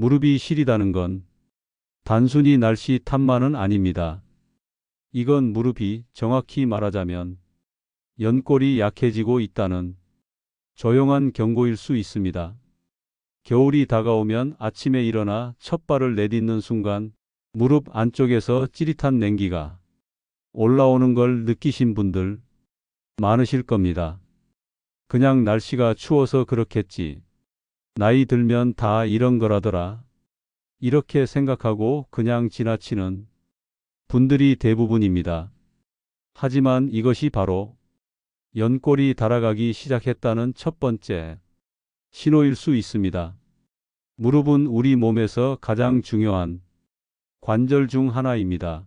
무릎이 시리다는 건 단순히 날씨 탓만은 아닙니다. 이건 무릎이 정확히 말하자면 연골이 약해지고 있다는 조용한 경고일 수 있습니다. 겨울이 다가오면 아침에 일어나 첫 발을 내딛는 순간 무릎 안쪽에서 찌릿한 냉기가 올라오는 걸 느끼신 분들 많으실 겁니다. 그냥 날씨가 추워서 그렇겠지. 나이 들면 다 이런 거라더라. 이렇게 생각하고 그냥 지나치는 분들이 대부분입니다. 하지만 이것이 바로 연골이 달아가기 시작했다는 첫 번째 신호일 수 있습니다. 무릎은 우리 몸에서 가장 중요한 관절 중 하나입니다.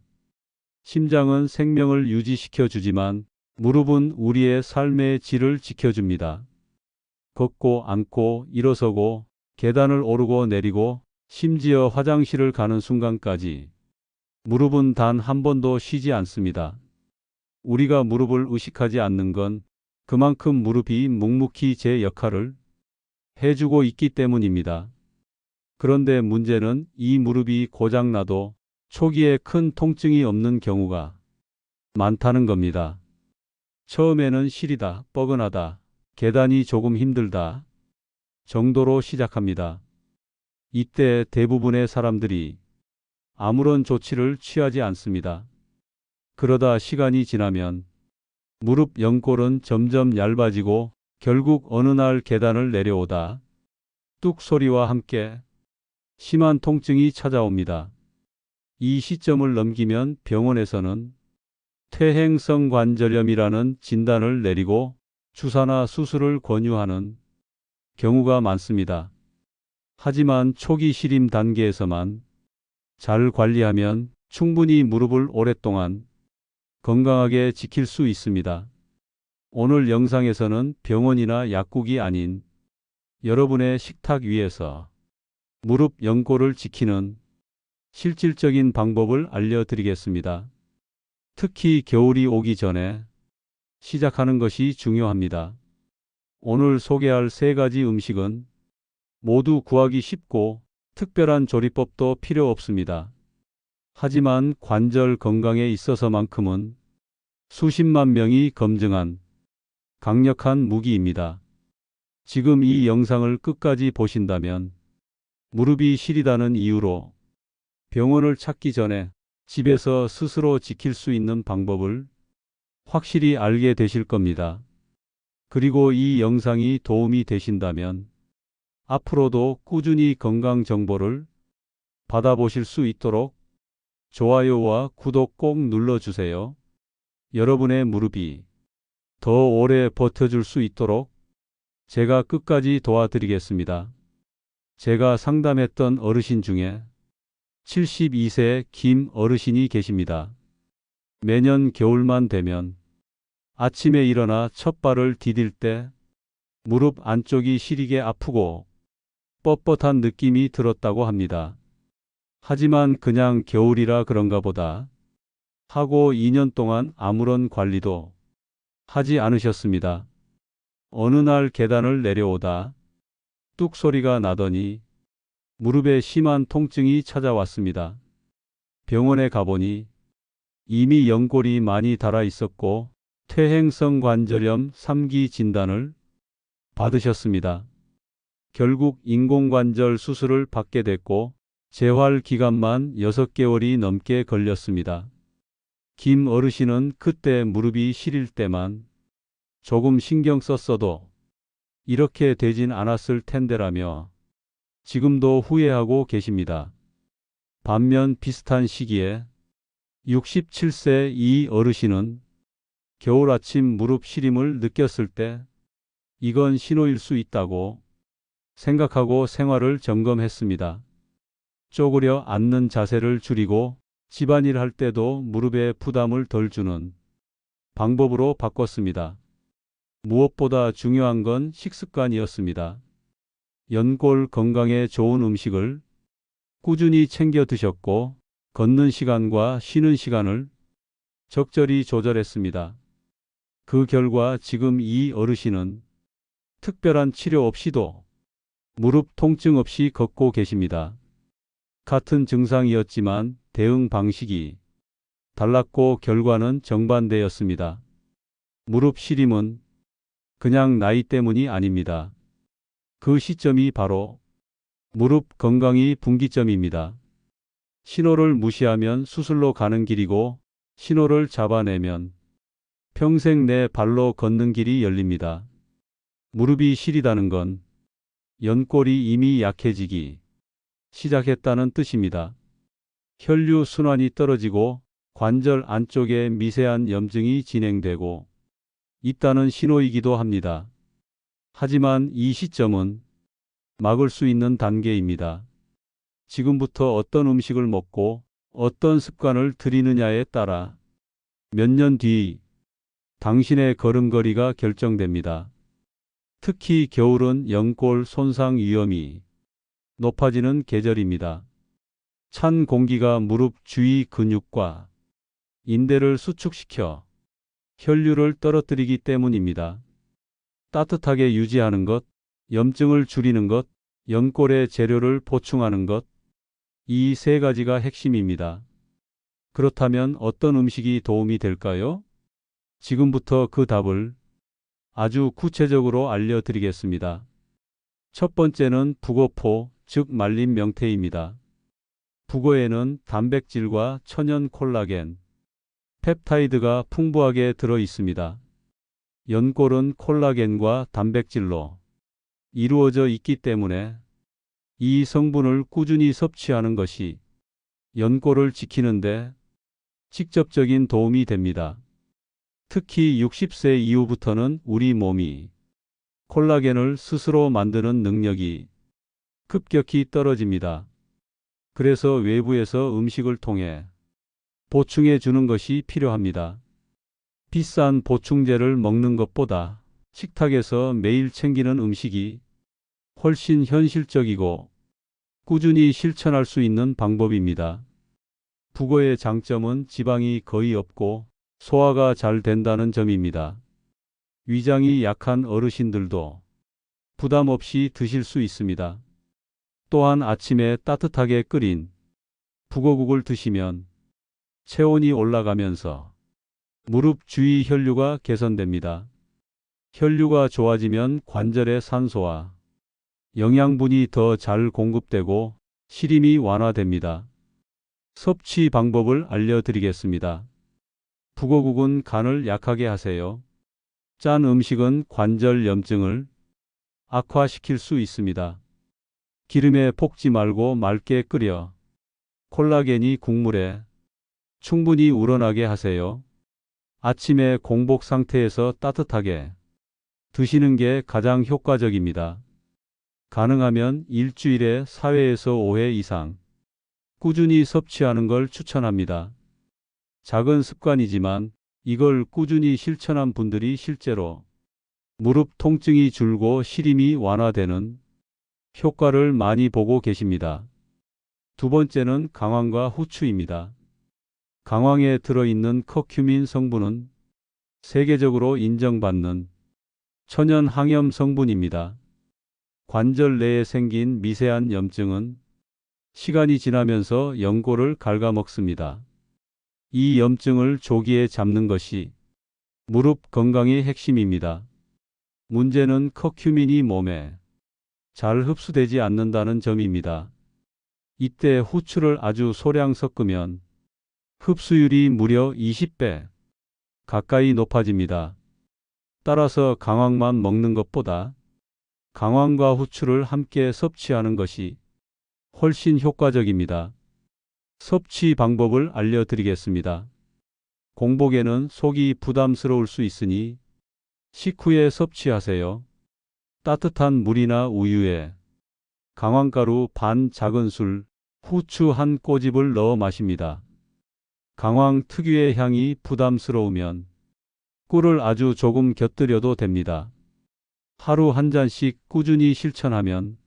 심장은 생명을 유지시켜 주지만 무릎은 우리의 삶의 질을 지켜줍니다. 걷고 앉고 일어서고 계단을 오르고 내리고 심지어 화장실을 가는 순간까지 무릎은 단 한 번도 쉬지 않습니다. 우리가 무릎을 의식하지 않는 건 그만큼 무릎이 묵묵히 제 역할을 해주고 있기 때문입니다. 그런데 문제는 이 무릎이 고장나도 초기에 큰 통증이 없는 경우가 많다는 겁니다. 처음에는 시리다, 뻐근하다, 계단이 조금 힘들다 정도로 시작합니다. 이때 대부분의 사람들이 아무런 조치를 취하지 않습니다. 그러다 시간이 지나면 무릎 연골은 점점 얇아지고 결국 어느 날 계단을 내려오다 뚝 소리와 함께 심한 통증이 찾아옵니다. 이 시점을 넘기면 병원에서는 퇴행성 관절염이라는 진단을 내리고 주사나 수술을 권유하는 경우가 많습니다. 하지만 초기 시림 단계에서만 잘 관리하면 충분히 무릎을 오랫동안 건강하게 지킬 수 있습니다. 오늘 영상에서는 병원이나 약국이 아닌 여러분의 식탁 위에서 무릎 연골을 지키는 실질적인 방법을 알려드리겠습니다. 특히 겨울이 오기 전에 시작하는 것이 중요합니다. 오늘 소개할 3가지 음식은 모두 구하기 쉽고 특별한 조리법도 필요 없습니다. 하지만 관절 건강에 있어서만큼은 수십만 명이 검증한 강력한 무기입니다. 지금 이 영상을 끝까지 보신다면 무릎이 시리다는 이유로 병원을 찾기 전에 집에서 스스로 지킬 수 있는 방법을 확실히 알게 되실 겁니다. 그리고 이 영상이 도움이 되신다면 앞으로도 꾸준히 건강 정보를 받아보실 수 있도록 좋아요와 구독 꼭 눌러주세요. 여러분의 무릎이 더 오래 버텨줄 수 있도록 제가 끝까지 도와드리겠습니다. 제가 상담했던 어르신 중에 72세 김 어르신이 계십니다. 매년 겨울만 되면 아침에 일어나 첫 발을 디딜 때 무릎 안쪽이 시리게 아프고 뻣뻣한 느낌이 들었다고 합니다. 하지만 그냥 겨울이라 그런가 보다 하고 2년 동안 아무런 관리도 하지 않으셨습니다. 어느 날 계단을 내려오다 뚝 소리가 나더니 무릎에 심한 통증이 찾아왔습니다. 병원에 가보니 이미 연골이 많이 닳아 있었고 퇴행성 관절염 3기 진단을 받으셨습니다. 결국 인공관절 수술을 받게 됐고 재활 기간만 6개월이 넘게 걸렸습니다. 김 어르신은 그때 무릎이 시릴 때만 조금 신경 썼어도 이렇게 되진 않았을 텐데라며 지금도 후회하고 계십니다. 반면 비슷한 시기에 67세 이 어르신은 겨울 아침 무릎 시림을 느꼈을 때 이건 신호일 수 있다고 생각하고 생활을 점검했습니다. 쪼그려 앉는 자세를 줄이고 집안일 할 때도 무릎에 부담을 덜 주는 방법으로 바꿨습니다. 무엇보다 중요한 건 식습관이었습니다. 연골 건강에 좋은 음식을 꾸준히 챙겨 드셨고 걷는 시간과 쉬는 시간을 적절히 조절했습니다. 그 결과 지금 이 어르신은 특별한 치료 없이도 무릎 통증 없이 걷고 계십니다. 같은 증상이었지만 대응 방식이 달랐고 결과는 정반대였습니다. 무릎 시림은 그냥 나이 때문이 아닙니다. 그 시점이 바로 무릎 건강이 분기점입니다. 신호를 무시하면 수술로 가는 길이고 신호를 잡아내면 평생 내 발로 걷는 길이 열립니다. 무릎이 시리다는 건 연골이 이미 약해지기 시작했다는 뜻입니다. 혈류 순환이 떨어지고 관절 안쪽에 미세한 염증이 진행되고 있다는 신호이기도 합니다. 하지만 이 시점은 막을 수 있는 단계입니다. 지금부터 어떤 음식을 먹고 어떤 습관을 들이느냐에 따라 몇 년 뒤 당신의 걸음걸이가 결정됩니다. 특히 겨울은 연골 손상 위험이 높아지는 계절입니다. 찬 공기가 무릎 주위 근육과 인대를 수축시켜 혈류를 떨어뜨리기 때문입니다. 따뜻하게 유지하는 것, 염증을 줄이는 것, 연골의 재료를 보충하는 것, 이 세 가지가 핵심입니다. 그렇다면 어떤 음식이 도움이 될까요? 지금부터 그 답을 아주 구체적으로 알려드리겠습니다. 첫 번째는 북어포, 즉 말린 명태입니다. 북어에는 단백질과 천연 콜라겐, 펩타이드가 풍부하게 들어 있습니다. 연골은 콜라겐과 단백질로 이루어져 있기 때문에 이 성분을 꾸준히 섭취하는 것이 연골을 지키는데 직접적인 도움이 됩니다. 특히 60세 이후부터는 우리 몸이 콜라겐을 스스로 만드는 능력이 급격히 떨어집니다. 그래서 외부에서 음식을 통해 보충해 주는 것이 필요합니다. 비싼 보충제를 먹는 것보다 식탁에서 매일 챙기는 음식이 훨씬 현실적이고 꾸준히 실천할 수 있는 방법입니다. 북어의 장점은 지방이 거의 없고 소화가 잘 된다는 점입니다. 위장이 약한 어르신들도 부담 없이 드실 수 있습니다. 또한 아침에 따뜻하게 끓인 북어국을 드시면 체온이 올라가면서 무릎 주위 혈류가 개선됩니다. 혈류가 좋아지면 관절의 산소와 영양분이 더 잘 공급되고 시림이 완화됩니다. 섭취 방법을 알려드리겠습니다. 북어국은 간을 약하게 하세요. 짠 음식은 관절 염증을 악화시킬 수 있습니다. 기름에 볶지 말고 맑게 끓여 콜라겐이 국물에 충분히 우러나게 하세요. 아침에 공복 상태에서 따뜻하게 드시는 게 가장 효과적입니다. 가능하면 일주일에 4회에서 5회 이상 꾸준히 섭취하는 걸 추천합니다. 작은 습관이지만 이걸 꾸준히 실천한 분들이 실제로 무릎 통증이 줄고 시림이 완화되는 효과를 많이 보고 계십니다. 두 번째는 강황과 후추입니다. 강황에 들어있는 커큐민 성분은 세계적으로 인정받는 천연 항염 성분입니다. 관절 내에 생긴 미세한 염증은 시간이 지나면서 연골을 갉아먹습니다. 이 염증을 조기에 잡는 것이 무릎 건강의 핵심입니다. 문제는 커큐민이 몸에 잘 흡수되지 않는다는 점입니다. 이때 후추를 아주 소량 섞으면 흡수율이 무려 20배 가까이 높아집니다. 따라서 강황만 먹는 것보다 강황과 후추를 함께 섭취하는 것이 훨씬 효과적입니다. 섭취 방법을 알려드리겠습니다. 공복에는 속이 부담스러울 수 있으니 식후에 섭취하세요. 따뜻한 물이나 우유에 강황가루 반 작은술, 후추 한 꼬집을 넣어 마십니다. 강황 특유의 향이 부담스러우면 꿀을 아주 조금 곁들여도 됩니다. 하루 한 잔씩 꾸준히 실천하면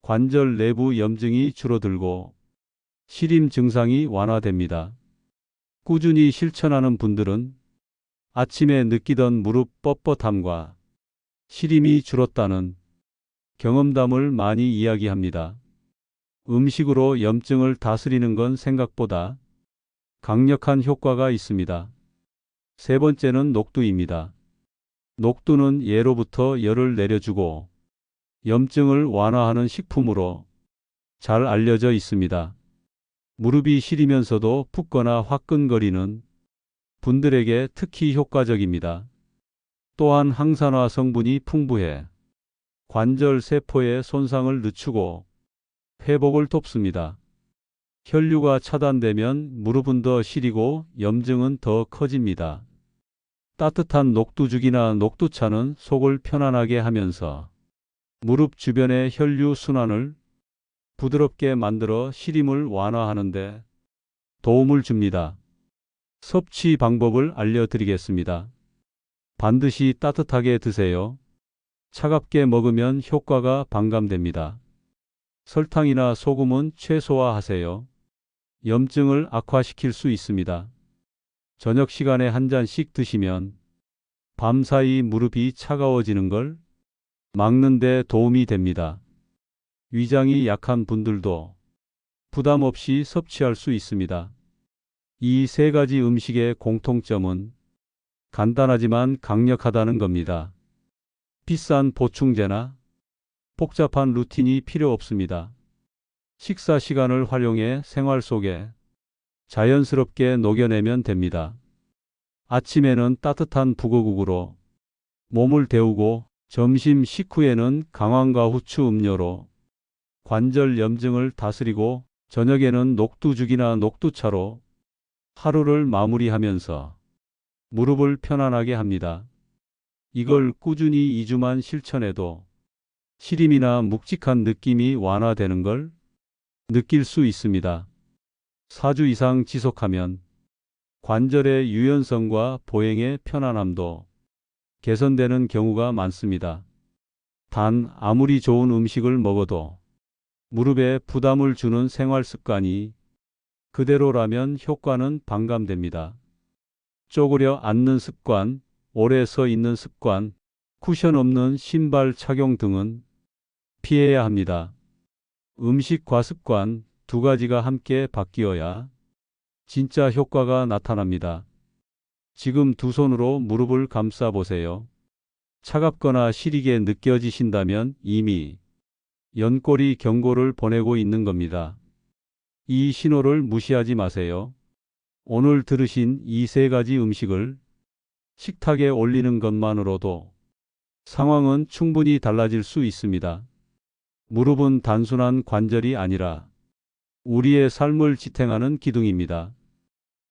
관절 내부 염증이 줄어들고 시림 증상이 완화됩니다. 꾸준히 실천하는 분들은 아침에 느끼던 무릎 뻣뻣함과 시림이 줄었다는 경험담을 많이 이야기합니다. 음식으로 염증을 다스리는 건 생각보다 강력한 효과가 있습니다. 세 번째는 녹두입니다. 녹두는 예로부터 열을 내려주고 염증을 완화하는 식품으로 잘 알려져 있습니다. 무릎이 시리면서도 붓거나 화끈거리는 분들에게 특히 효과적입니다. 또한 항산화 성분이 풍부해 관절 세포의 손상을 늦추고 회복을 돕습니다. 혈류가 차단되면 무릎은 더 시리고 염증은 더 커집니다. 따뜻한 녹두죽이나 녹두차는 속을 편안하게 하면서 무릎 주변의 혈류 순환을 부드럽게 만들어 시림을 완화하는 데 도움을 줍니다. 섭취 방법을 알려드리겠습니다. 반드시 따뜻하게 드세요. 차갑게 먹으면 효과가 반감됩니다. 설탕이나 소금은 최소화하세요. 염증을 악화시킬 수 있습니다. 저녁 시간에 한 잔씩 드시면 밤사이 무릎이 차가워지는 걸 막는 데 도움이 됩니다. 위장이 약한 분들도 부담 없이 섭취할 수 있습니다. 이 세 가지 음식의 공통점은 간단하지만 강력하다는 겁니다. 비싼 보충제나 복잡한 루틴이 필요 없습니다. 식사 시간을 활용해 생활 속에 자연스럽게 녹여내면 됩니다. 아침에는 따뜻한 북어국으로 몸을 데우고 점심 식후에는 강황과 후추 음료로 관절 염증을 다스리고 저녁에는 녹두죽이나 녹두차로 하루를 마무리하면서 무릎을 편안하게 합니다. 이걸 꾸준히 2주만 실천해도 시림이나 묵직한 느낌이 완화되는 걸 느낄 수 있습니다. 4주 이상 지속하면 관절의 유연성과 보행의 편안함도 개선되는 경우가 많습니다. 단, 아무리 좋은 음식을 먹어도 무릎에 부담을 주는 생활 습관이 그대로라면 효과는 반감됩니다. 쪼그려 앉는 습관, 오래 서 있는 습관, 쿠션 없는 신발 착용 등은 피해야 합니다. 음식 과습관 두 가지가 함께 바뀌어야 진짜 효과가 나타납니다. 지금 두 손으로 무릎을 감싸 보세요. 차갑거나 시리게 느껴지신다면 이미 연골이 경고를 보내고 있는 겁니다. 이 신호를 무시하지 마세요. 오늘 들으신 이 세 가지 음식을 식탁에 올리는 것만으로도 상황은 충분히 달라질 수 있습니다. 무릎은 단순한 관절이 아니라 우리의 삶을 지탱하는 기둥입니다.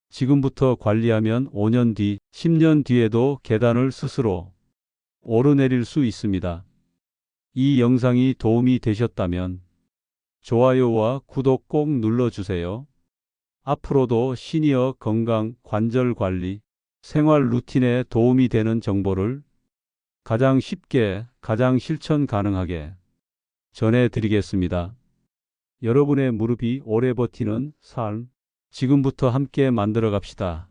지금부터 관리하면 5년 뒤, 10년 뒤에도 계단을 스스로 오르내릴 수 있습니다. 이 영상이 도움이 되셨다면 좋아요와 구독 꼭 눌러주세요. 앞으로도 시니어 건강, 관절 관리, 생활 루틴에 도움이 되는 정보를 가장 쉽게, 가장 실천 가능하게 전해드리겠습니다. 여러분의 무릎이 오래 버티는 삶, 지금부터 함께 만들어 갑시다.